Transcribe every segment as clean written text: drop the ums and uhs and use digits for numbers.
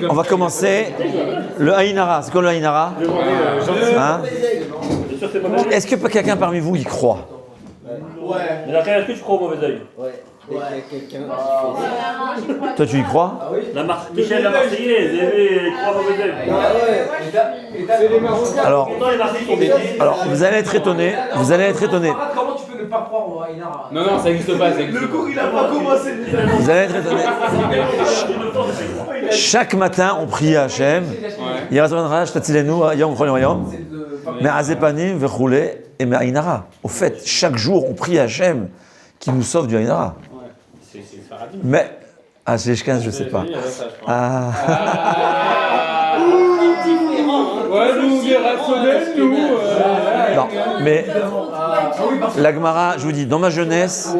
On va commencer. Le Haïnara, c'est quoi le Haïnara? Hein? Est-ce que quelqu'un parmi vous y croit? Ouais. Mais est-ce que tu crois au mauvais oeil? Ouais. Toi, tu y crois? Ah oui. Michel la Marseillaise, il croit au mauvais oeil. Alors, vous allez être étonné. Vous allez être étonné. Comment tu peux ne pas croire au Haïnara? Non, ça n'existe pas. Le cours, il n'a pas commencé. Vous allez être étonné. Chaque matin, on prie à Hachem. Mais Azepanim, Vechoulé et Haïnara. Au fait, chaque jour, on prie à Hachem qui nous sauve du Haïnara. C'est paradis. Mais, chez les 15, je ne sais pas. Ouais, nous, on est rationnels, nous. Non, mais la Gemara, je vous dis, dans ma jeunesse,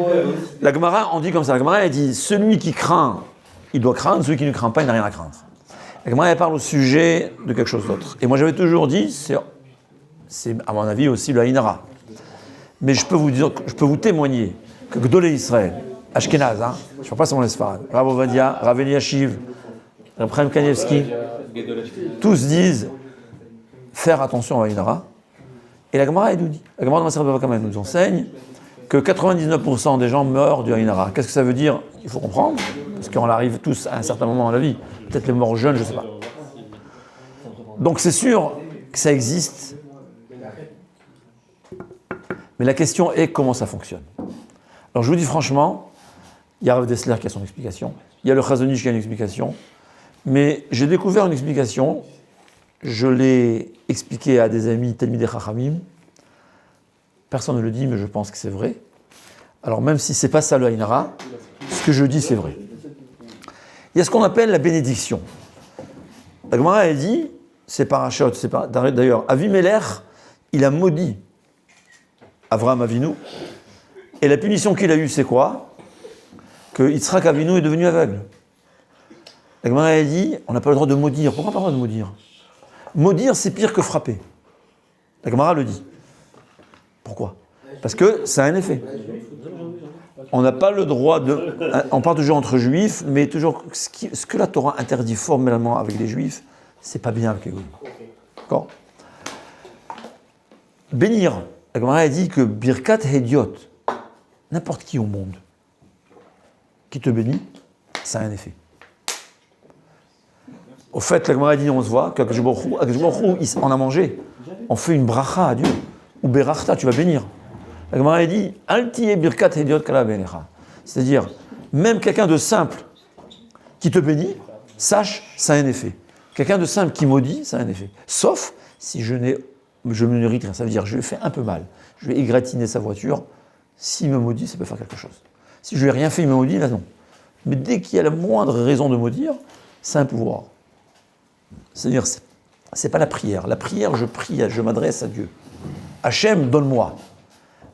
la Gemara, on dit comme ça. La Gemara, elle dit, celui qui craint, il doit craindre, celui qui ne craint pas, il n'a rien à craindre. La Gemara, elle parle au sujet de quelque chose d'autre. Et moi, j'avais toujours dit, c'est à mon avis aussi le Haïnara. Mais je peux vous témoigner que Gdolé Israël, Ashkenaz, hein, je ne parle pas seulement les Sfarad, Rav Ovadia, Rav Eliashiv, Rav Chaim Kanievski, tous disent faire attention à Haïnara. Et la Gemara, elle nous dit, la Gemara de Maseret Bava Kama, elle nous enseigne que 99% des gens meurent du Haïnara. Qu'est-ce que ça veut dire? Il faut comprendre, parce qu'on arrive tous à un certain moment dans la vie. Peut-être les morts jeunes, je ne sais pas. Donc c'est sûr que ça existe. Mais la question est comment ça fonctionne. Alors je vous dis franchement, il y a Rav Dessler qui a son explication, il y a le Chazon Ish qui a une explication, mais j'ai découvert une explication, je l'ai expliquée à des amis Talmidei Chachamim, personne ne le dit, mais je pense que c'est vrai. Alors même si c'est pas ça le Haïnara, ce que je dis c'est vrai. Il y a ce qu'on appelle la bénédiction. La Gemara elle dit, c'est parachot, d'ailleurs, Avimelech, il a maudit Avraham Avinu, et la punition qu'il a eue, c'est quoi? Que Yitzhak Avinu est devenu aveugle. La Gemara a dit, on n'a pas le droit de maudire. Pourquoi on n'a pas le droit de maudire? Maudire, c'est pire que frapper. La Gemara le dit. Pourquoi? Parce que ça a un effet. On n'a pas le droit de... On parle toujours entre juifs, mais toujours ce que la Torah interdit formellement avec les juifs, c'est pas bien avec les goïs. D'accord? Bénir. La Gemara a dit que Birkat Hediot, n'importe qui au monde qui te bénit, ça a un effet. Au fait, la Gemara a dit, on se voit, qu'Akadosh Baruch Hu, on a mangé, on fait une bracha à Dieu, ou berachta, tu vas bénir. La Gemara a dit, Altiye Birkat Hediot Kala Belecha. C'est-à-dire, même quelqu'un de simple qui te bénit, sache, ça a un effet. Quelqu'un de simple qui maudit, ça a un effet. Sauf si je me mérite rien. Ça veut dire, je lui ai fait un peu mal. Je vais égratigner sa voiture. S'il me maudit, ça peut faire quelque chose. Si je lui ai rien fait, il me maudit, là non. Mais dès qu'il y a la moindre raison de maudire, c'est un pouvoir. C'est-à-dire, c'est pas la prière. La prière, je prie, je m'adresse à Dieu. Hachem, donne-moi.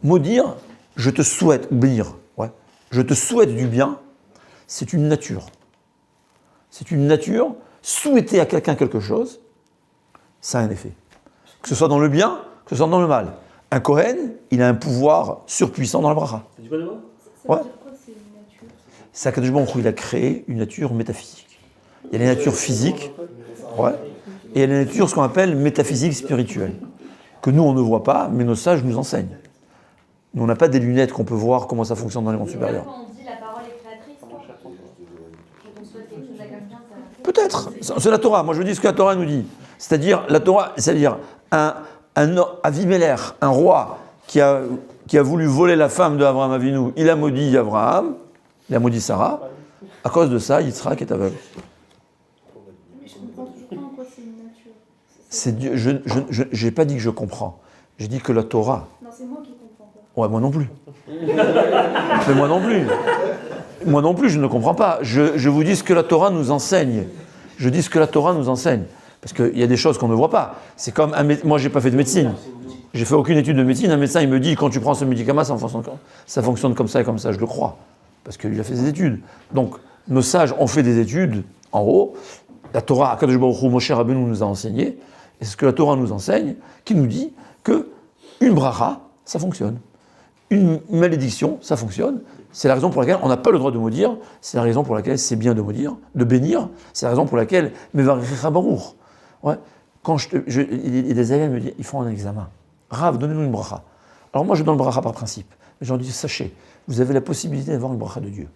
Maudire, je te souhaite, ou bénir, ouais. Je te souhaite du bien, c'est une nature. C'est une nature. Souhaiter à quelqu'un quelque chose, ça a un effet. Que ce soit dans le bien, que ce soit dans le mal. Un Kohen, il a un pouvoir surpuissant dans la bracha. C'est du quoi de moi? Ouais. C'est qu'Akadosh Baruch Hu, il a créé une nature métaphysique. Il y a les natures physiques, ouais, et il y a les natures, ce qu'on appelle métaphysiques spirituelles, que nous, on ne voit pas, mais nos sages nous enseignent. Nous, on n'a pas des lunettes qu'on peut voir comment ça fonctionne dans les mondes supérieurs. Quand on dit la parole est créatrice, quand on souhaite quelque chose à quelqu'un, ça... Peut-être. C'est la Torah. Moi, je dis ce que la Torah nous dit. C'est-à-dire, la Torah, c'est-à-dire, un Avimelech, un roi qui a voulu voler la femme de Avraham Avinu, il a maudit Abraham, il a maudit Sarah. À cause de ça, Yitzhak est aveugle. Mais je comprends toujours pas en quoi c'est une nature. C'est Dieu. Je n'ai pas dit que je comprends. J'ai dit que la Torah. Non, c'est moi qui comprends pas. Ouais, moi non plus. Mais moi non plus. Moi non plus, je ne comprends pas. Je vous dis ce que la Torah nous enseigne. Je dis ce que la Torah nous enseigne. Parce qu'il y a des choses qu'on ne voit pas. C'est comme moi, je n'ai pas fait de médecine. J'ai fait aucune étude de médecine. Un médecin, il me dit, quand tu prends ce médicament, ça fonctionne comme ça et comme ça. Je le crois. Parce qu'il a fait des études. Donc, nos sages ont fait des études en haut. La Torah, Akadosh Baruch Hu, Moshe Rabbeinu nous a enseigné. Et c'est ce que la Torah nous enseigne, qui nous dit que une bracha, ça fonctionne. Une malédiction, ça fonctionne. C'est la raison pour laquelle on n'a pas le droit de maudire, c'est la raison pour laquelle c'est bien de maudire, de bénir, c'est la raison pour laquelle Mevarecha Baruch. Ouais. Quand il y a des élèves qui me disent, ils font un examen. Rav, donnez-nous une bracha. Alors moi je donne le bracha par principe. Mais j'en dis, sachez, vous avez la possibilité d'avoir une bracha de Dieu.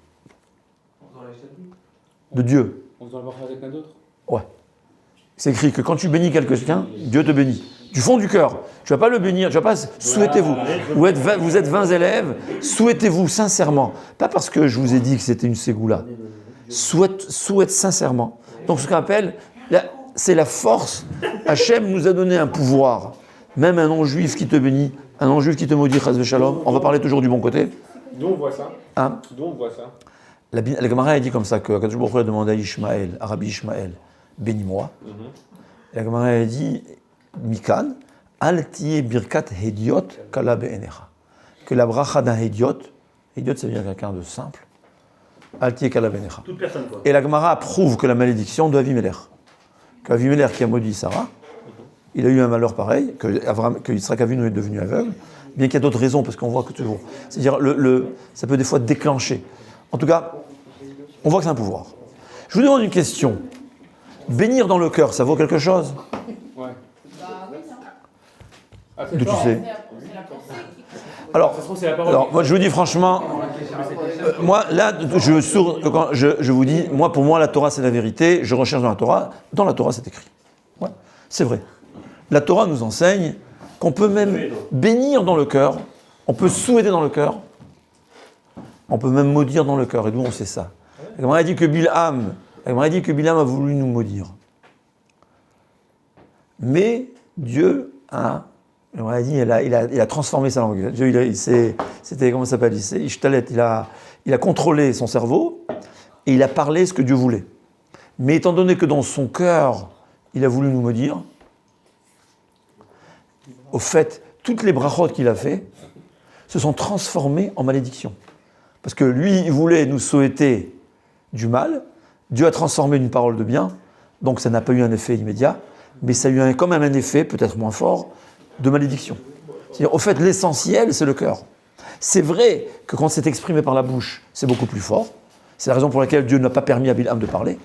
De Dieu. On se doit le voir avec quelqu'un d'autre. Ouais. C'est écrit que quand tu bénis quelqu'un, Dieu te bénit. Du fond du cœur. Tu ne vas pas le bénir, tu vas pas souhaitez-vous. Vous êtes 20 élèves, souhaitez-vous sincèrement. Pas parce que je vous ai dit que c'était une ségoula. Souhaite sincèrement. Donc ce qu'on appelle, c'est la force. Hachem nous a donné un pouvoir. Même un non-juif qui te bénit, un non-juif qui te maudit, chas v'shalom. On va parler toujours du bon côté. D'où on voit ça Hein? D'où on voit ça La Gemara a dit comme ça que Akadosh Baruch Hu a demandé à Ishmaël, à Rabbi Ishmaël, bénis-moi. La Gemara a dit Mikan, al tiye birkat hediot kala be'enecha. Que la bracha d'un hediot, hediot ça veut dire quelqu'un de simple, al tiye kala be'enecha. Toute personne, quoi. Et la Gemara prouve que la malédiction de Avimelech. Qu'Avimelech qui a maudit Sarah, il a eu un malheur pareil, que Yitzhak Avinu est devenu aveugle, bien qu'il y a d'autres raisons, parce qu'on voit que toujours. C'est-à-dire, ça peut des fois déclencher. En tout cas, on voit que c'est un pouvoir. Je vous demande une question. Bénir dans le cœur, ça vaut quelque chose? Ouais. D'où tu sais? Alors, Ça se trouve, c'est la parole. alors, moi, je vous dis franchement, moi, là, je vous dis, moi, pour moi, la Torah, c'est la vérité. Je recherche dans la Torah. Dans la Torah, c'est écrit. Ouais, c'est vrai. La Torah nous enseigne qu'on peut même bénir dans le cœur, on peut souhaiter dans le cœur, on peut même maudire dans le cœur. Et d'où on sait ça? La Gemara dit que Bilham a voulu nous maudire. Mais Dieu a, on a dit, il a transformé sa langue. Dieu, c'était, comment ça s'appelle? Il a contrôlé son cerveau et il a parlé ce que Dieu voulait. Mais étant donné que dans son cœur, il a voulu nous maudire, au fait, toutes les brachot qu'il a fait se sont transformées en malédiction. Parce que lui, il voulait nous souhaiter du mal, Dieu a transformé une parole de bien, donc ça n'a pas eu un effet immédiat, mais ça a eu quand même un effet, peut-être moins fort, de malédiction. C'est-à-dire, au fait, l'essentiel, c'est le cœur. C'est vrai que quand c'est exprimé par la bouche, c'est beaucoup plus fort. C'est la raison pour laquelle Dieu n'a pas permis à Bilham de parler.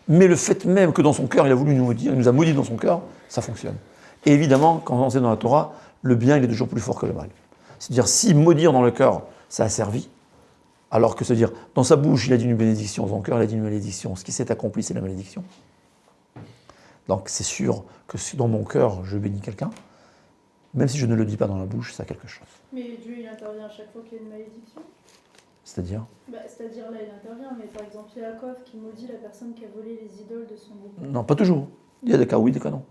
Mais le fait même que dans son cœur, il a voulu nous maudire, il nous a maudit dans son cœur, ça fonctionne. Et évidemment, quand on sait dans la Torah, le bien, il est toujours plus fort que le mal. C'est-à-dire, si maudire dans le cœur, ça a servi, alors que c'est-à-dire, dans sa bouche, il a dit une bénédiction, dans son cœur, il a dit une malédiction. Ce qui s'est accompli, c'est la malédiction. Donc c'est sûr que si dans mon cœur, je bénis quelqu'un, même si je ne le dis pas dans la bouche, ça a quelque chose. Mais Dieu, il intervient à chaque fois qu'il y a une malédiction. C'est-à-dire C'est-à-dire là, il intervient, mais par exemple, Yaakov qui maudit la personne qui a volé les idoles de son groupe. Non, pas toujours. Il y a des cas oui, des cas non.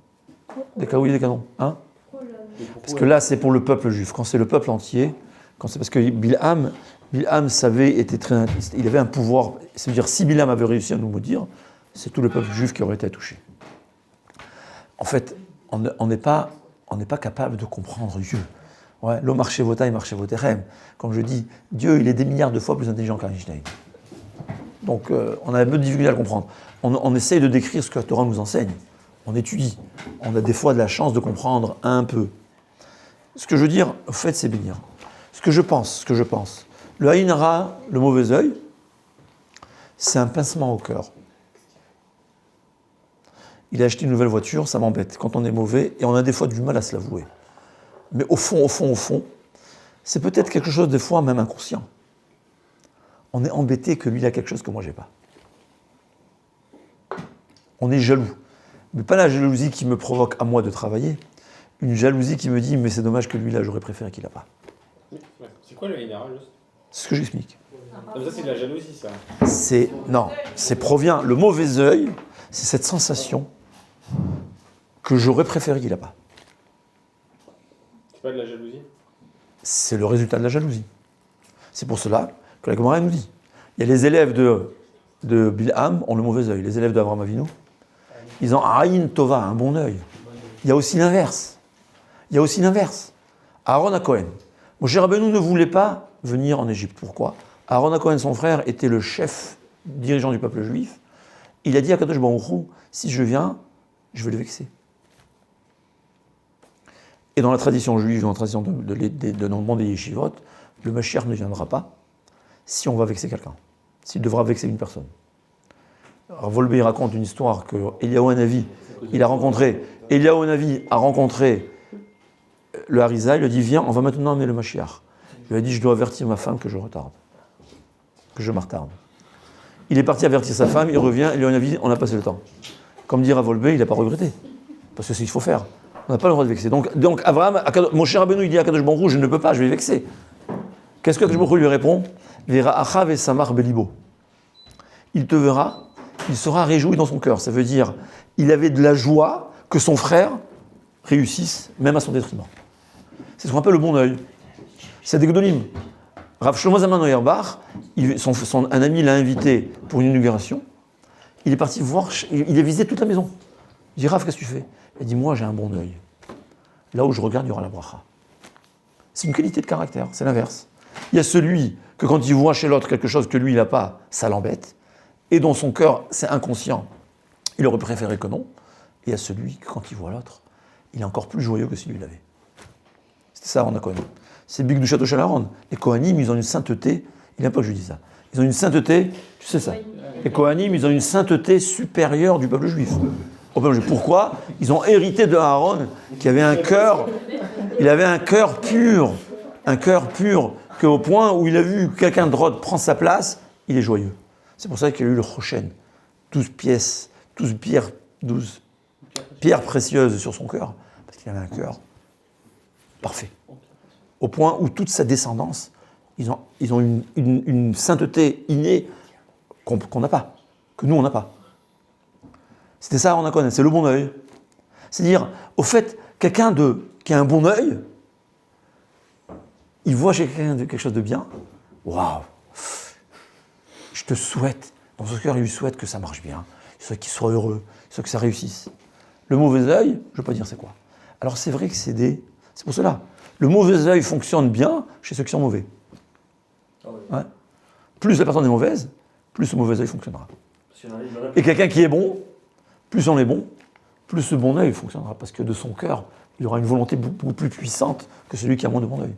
Des cas oui, des cas non. Hein? Pourquoi là Parce que là, c'est pour le peuple juif. Quand c'est le peuple entier, quand c'est parce que Bilham il avait un pouvoir. C'est-à-dire, si Bilham avait réussi à nous maudire, c'est tout le peuple juif qui aurait été touché. En fait, on n'est pas capable de comprendre Dieu. Ouais, l'eau marché votaï, marché voterem. Comme je dis, Dieu, il est des milliards de fois plus intelligent qu'Einstein. Donc, on a un peu de difficulté à le comprendre. On essaye de décrire ce que la Torah nous enseigne. On étudie. On a des fois de la chance de comprendre un peu. Ce que je veux dire, au fait, c'est bénir. Ce que je pense. Le Aïn Hara, le mauvais œil, c'est un pincement au cœur. Il a acheté une nouvelle voiture, ça m'embête. Quand on est mauvais, et on a des fois du mal à se l'avouer. Mais au fond, c'est peut-être quelque chose des fois même inconscient. On est embêté que lui, il a quelque chose que moi, j'ai pas. On est jaloux. Mais pas la jalousie qui me provoque à moi de travailler, une jalousie qui me dit, mais c'est dommage que lui, là, j'aurais préféré qu'il n'a pas. C'est quoi le Hénara, juste? C'est ce que j'explique. Ça, c'est de la jalousie, ça. C'est provient, le mauvais œil, c'est cette sensation que j'aurais préféré qu'il n'a pas. C'est pas de la jalousie? C'est le résultat de la jalousie. C'est pour cela que la Gemara nous dit, il y a les élèves de Bilham ont le mauvais œil, les élèves d'Abraham Avinu, ils ont Aïn Tova, un bon œil. Il y a aussi l'inverse. Aaron HaKohen. Moshe Rabbeinu ne voulait pas venir en Égypte. Pourquoi? Aaron HaKohen, son frère, était le chef dirigeant du peuple juif. Il a dit à Kadosh Baruch Hu, si je viens, je vais le vexer. Et dans la tradition juive, dans la tradition de nombre des yeshivot, le Mashiach ne viendra pas si on va vexer quelqu'un, s'il devra vexer une personne. Alors, Volbe, il raconte une histoire que Eliyahu Hanavi, Eliyahu Hanavi a rencontré le Harizal, il lui a dit, viens, on va maintenant amener le Mashiach. Il lui a dit, je dois avertir ma femme que je retarde, que je m'attarde. Il est parti avertir sa femme, il revient, Eliyahu Hanavi, on a passé le temps. Comme dira Volbe, il n'a pas regretté, parce que c'est ce qu'il faut faire. On n'a pas le droit de vexer. Donc Abraham, mon cher Rabbeinu, il dit à Kadosh Baruch Hu, je ne peux pas, je vais vexer. Qu'est-ce que Kadosh Baruch Hu lui répond? Vera achav et samar belibo. Il te verra, il sera réjoui dans son cœur. Ça veut dire, il avait de la joie que son frère réussisse, même à son détriment. C'est ce qu'on appelle le bon œil. C'est des gdolim. Rav Shlomo Zalman Auerbach, un ami l'a invité pour une inauguration. Il est parti voir, il a visité toute la maison. Il dit, Rav, qu'est-ce que tu fais? Il dit, moi j'ai un bon œil. Là où je regarde, il y aura la bracha. C'est une qualité de caractère, c'est l'inverse. Il y a celui que quand il voit chez l'autre quelque chose que lui il n'a pas, ça l'embête. Et dans son cœur, c'est inconscient. Il aurait préféré que non. Et il y a celui que quand il voit l'autre, il est encore plus joyeux que si lui l'avait. C'était ça, on a connu. C'est Big du Château Chalaronne. Les Kohanim, ils ont une sainteté. Il n'aime pas que je dis ça. Ils ont une sainteté, tu sais ça. Les Kohanim, ils ont une sainteté supérieure du peuple juif. Au peuple juif. Pourquoi? Ils ont hérité de Aaron, qui avait un cœur. Il avait un cœur pur. Un cœur pur, qu'au point où il a vu quelqu'un d'autre prendre sa place, il est joyeux. C'est pour ça qu'il y a eu le Choshen. 12 pièces, 12 pierres précieuses sur son cœur. Parce qu'il avait un cœur parfait. Au point où toute sa descendance, ils ont une sainteté innée qu'on n'a pas, que nous on n'a pas. C'était ça, on a connu, c'est le bon œil. C'est-à-dire, au fait, quelqu'un qui a un bon œil, il voit chez quelqu'un quelque chose de bien, waouh, je te souhaite, dans son cœur, il lui souhaite que ça marche bien, il souhaite qu'il soit heureux, il souhaite que ça réussisse. Le mauvais œil, je ne veux pas dire c'est quoi. Alors c'est vrai que c'est pour cela. Le mauvais œil fonctionne bien chez ceux qui sont mauvais. Ouais. Plus la personne est mauvaise, plus ce mauvais œil fonctionnera. Et quelqu'un qui est bon, plus on est bon, plus ce bon œil fonctionnera. Parce que de son cœur, il aura une volonté beaucoup plus puissante que celui qui a moins de bon œil.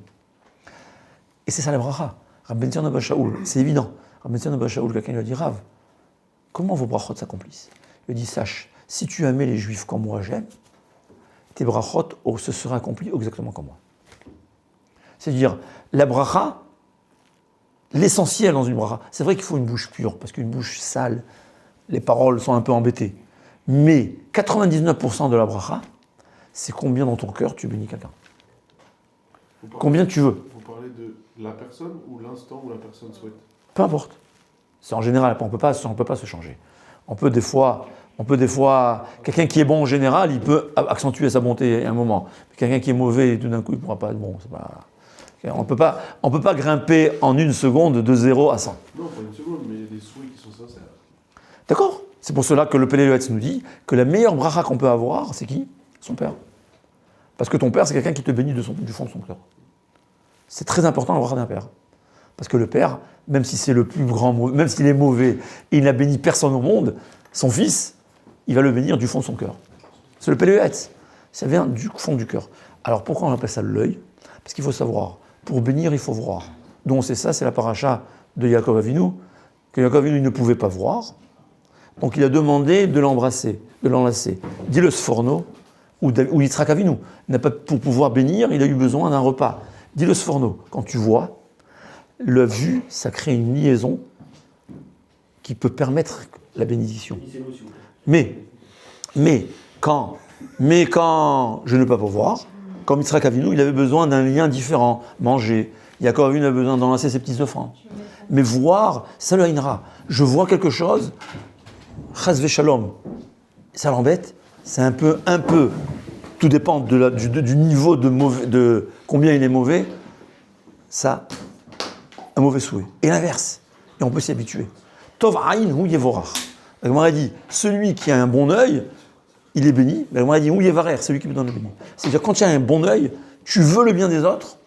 Et c'est ça la bracha. Rabbi Ben Zion Abba Shaul, c'est évident. Rabbi Ben Zion Abba Shaul, quelqu'un lui a dit, Rav, comment vos brachot s'accomplissent? Il lui a dit, sache, si tu aimais les juifs comme moi j'aime, tes brachot se seraient accomplis exactement comme moi. C'est-à-dire, la bracha, l'essentiel dans une bracha, c'est vrai qu'il faut une bouche pure, parce qu'une bouche sale, les paroles sont un peu embêtées. Mais 99% de la bracha, c'est combien dans ton cœur tu bénis quelqu'un. Combien tu veux. Vous parlez de la personne ou l'instant où la personne souhaite? Peu importe. C'est en général, on ne peut pas se changer. On peut des fois, quelqu'un qui est bon en général, il peut accentuer sa bonté à un moment. Mais quelqu'un qui est mauvais, tout d'un coup, il ne pourra pas être bon. On ne peut pas grimper en une seconde de 0 à 100. Non, pas une seconde, mais il y a des souhaits qui sont sincères. D'accord? C'est pour cela que le Péléloetz nous dit que la meilleure bracha qu'on peut avoir, c'est qui? Son père. Parce que ton père, c'est quelqu'un qui te bénit du fond de son cœur. C'est très important la bracha d'un père. Parce que le père, même si c'est le plus grand, même s'il est mauvais et il n'a béni personne au monde, son fils, il va le bénir du fond de son cœur. C'est le Péléloetz. Ça vient du fond du cœur. Alors pourquoi on appelle ça l'œil? Parce qu'il faut savoir, pour bénir, il faut voir. Donc c'est ça, c'est la paracha de Yaakov Avinu, que Yaakov Avinu ne pouvait pas voir. Donc il a demandé de l'embrasser, de l'enlacer. Dit le Sforno, ou Yitzhak Avinu, pour pouvoir bénir, il a eu besoin d'un repas. Dit le Sforno, quand tu vois, la vue, ça crée une liaison qui peut permettre la bénédiction. Mais quand je ne peux pas voir, comme Yitzhak Avinu, il avait besoin d'un lien différent, manger. Yaakov Avinu a besoin d'enlacer ses petits enfants. Mais voir, ça le haïnera. Je vois quelque chose, chas v'shalom, ça l'embête, c'est un peu, tout dépend du niveau de combien il est mauvais, ça, un mauvais souhait. Et l'inverse, et on peut s'y habituer. Tov aïn hu yevorach. La Gemara dit, celui qui a un bon œil, il est béni. La Gemara dit, hu yevarer, celui qui me donne le béni. C'est-à-dire, quand tu as un bon œil, tu veux le bien des autres,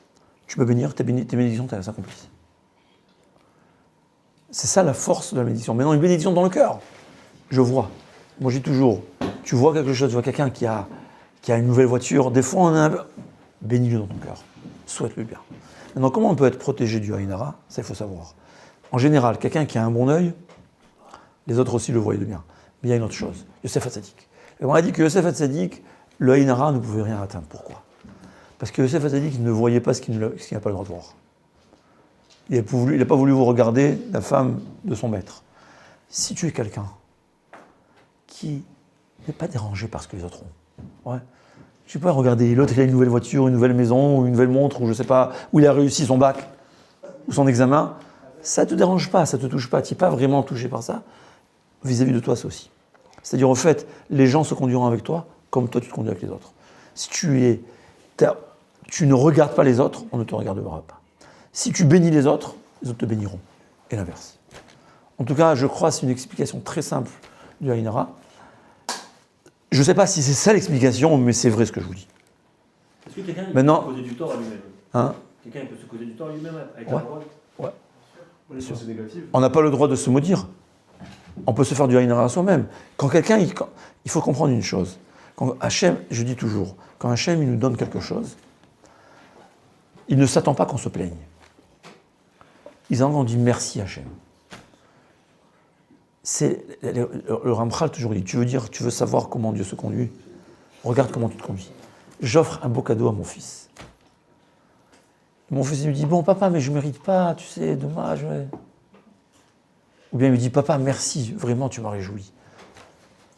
tu peux bénir, tes bénédictions s'accomplissent. C'est ça la force de la bénédiction. Maintenant, une bénédiction dans le cœur. Je vois. Moi, j'ai toujours, tu vois quelque chose, tu vois quelqu'un qui a une nouvelle voiture, des fois, on a bénis-le dans ton cœur. Souhaite-le bien. Maintenant, comment on peut être protégé du Haïnara? Ça, il faut savoir. En général, quelqu'un qui a un bon œil, les autres aussi le voyaient de bien. Mais il y a une autre chose, Yosef Hatzadik. Et on a dit que Yosef Hatzadik, le Aïn Hara ne pouvait rien atteindre. Pourquoi? Parce que Yosef Hatzadik ne voyait pas ce qu'il n'a pas le droit de voir. Il n'a pas voulu vous regarder la femme de son maître. Si tu es quelqu'un qui n'est pas dérangé par ce que les autres ont, ouais. Tu peux pas regarder l'autre, il a une nouvelle voiture, une nouvelle maison, ou une nouvelle montre, ou je sais pas, où il a réussi son bac, ou son examen, ça ne te dérange pas, ça ne te touche pas, tu n'es pas vraiment touché par ça, vis-à-vis de toi, c'est aussi. C'est-à-dire, au fait, les gens se conduiront avec toi comme toi tu te conduis avec les autres. Si tu ne regardes pas les autres, on ne te regardera pas. Si tu bénis les autres te béniront. Et l'inverse. En tout cas, je crois que c'est une explication très simple du Aïn Hara. Je ne sais pas si c'est ça l'explication, mais c'est vrai ce que je vous dis. Est-ce que quelqu'un peut se causer du tort à lui-même? Hein? Quelqu'un peut se causer du tort à lui-même avec Ouais. la parole? Ouais. Les pensées négatives. On n'a pas le droit de se maudire. On peut se faire du Aïn Hara à soi-même. Quand quelqu'un, il faut comprendre une chose. Quand Hachem, je dis toujours, quand Hachem il nous donne quelque chose, il ne s'attend pas qu'on se plaigne. On dit merci Hachem. Le Ramchal toujours dit, tu veux savoir comment Dieu se conduit? Regarde comment tu te conduis. J'offre un beau cadeau à mon fils. Mon fils il me dit, bon papa, mais je ne mérite pas, tu sais, dommage. Ouais. Ou bien il me dit, papa, merci, vraiment tu m'as réjoui.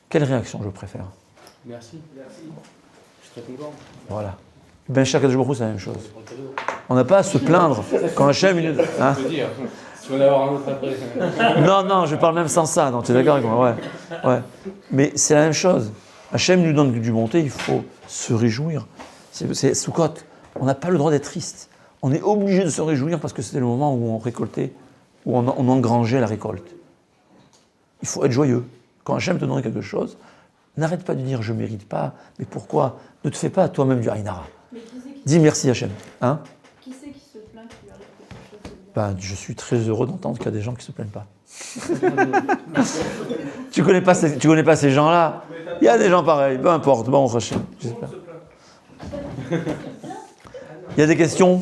Quelle réaction je préfère? Merci. Je suis très content. Voilà. Ben chaque jour, c'est la même chose. On n'a pas à se plaindre quand Hachem... Hein? Je veux dire, si tu veux en avoir un autre après. Non, je parle même sans ça. Non, tu es d'accord avec moi? Ouais. Mais c'est la même chose. Hachem nous donne du bonté, il faut se réjouir. C'est Soukot. On n'a pas le droit d'être triste. On est obligé de se réjouir parce que c'était le moment où on récoltait, où on engrangeait la récolte. Il faut être joyeux. Quand Hachem te donne quelque chose, n'arrête pas de dire je ne mérite pas, mais pourquoi? Ne te fais pas toi-même du Aïn Hara. Dis merci Hachem. Hein? Qui c'est qui se plaint qu'il lui arrive quelque chose de bien? Je suis très heureux d'entendre qu'il y a des gens qui ne se plaignent pas. Tu connais pas ces gens-là? Il y a des gens pareils, peu importe. Bon, Hachem, j'espère. Il y a des questions?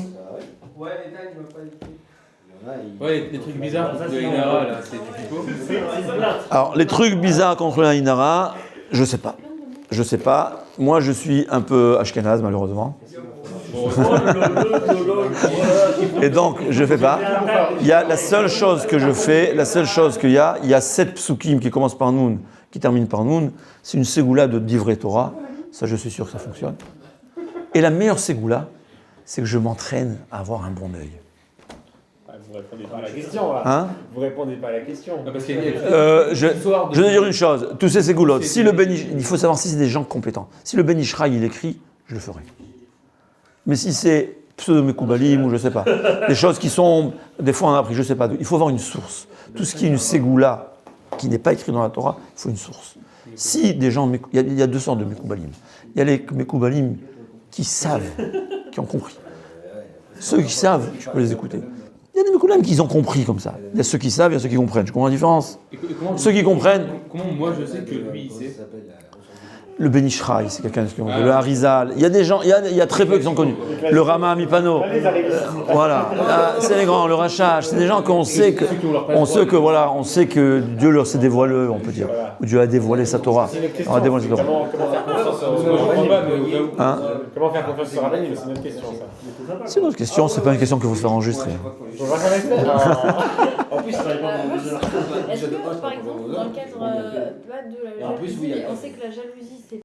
Ouais, Ethan, il m'a pas dit. Ouais, des trucs bizarres de Aïn Hara, là, c'est typico. Alors, les trucs bizarres contre le Aïn Hara, je sais pas. Moi, je suis un peu ashkénaze, malheureusement. Et donc, je fais pas. Il y a la seule chose que je fais, il y a 7 psukim qui commencent par Noun, qui terminent par Noun. C'est une ségoula de Divrei Torah. Ça, je suis sûr que ça fonctionne. Et la meilleure ségoula, c'est que je m'entraîne à avoir un bon œil. Vous répondez pas à la question, là. Hein? Vous répondez pas à la question. Parce qu'il y je vais dire une chose. Tous ces ségoulottes, il faut savoir si c'est des gens compétents. Si le Ben Ishraï, il écrit, je le ferai. Mais si c'est pseudo-mekoubalim ou je sais pas, des choses qui sont, des fois on a appris, je sais pas, il faut avoir une source. Tout ce qui est une ségoula qui n'est pas écrit dans la Torah, il faut une source. Si des gens, il y a 2 sortes de mekoubalim. Il y a les mekoubalim qui savent, qui ont compris. Ceux qui savent, tu peux les écouter. Il y a des mekoubalim qui ont compris comme ça. Il y a ceux qui savent, il y a ceux qui comprennent. Tu comprends la différence? Ceux qui comprennent. Comment moi je sais que lui il sait? Le Ben Ishraï, c'est quelqu'un qui connaît. Le Harizal. Il y a des gens, il y a très peu qui sont connus. Le Rama Amipano. Voilà. C'est les grands. Le Rachach. C'est des gens qu'on sait que, on sait que Dieu leur s'est dévoilé, on peut dire. Ou Dieu a dévoilé sa Torah. On a dévoilé sa Torah. Hein? Comment faire confiance sur Rabbeinu? C'est une autre question, ça. C'est une autre question. C'est pas une question qu'il faut se faire enregistrer. On va s'arrêter. En plus, ça va Est-ce que, par exemple, dans le cadre pas de la jalousie, on sait que la jalousie, c'est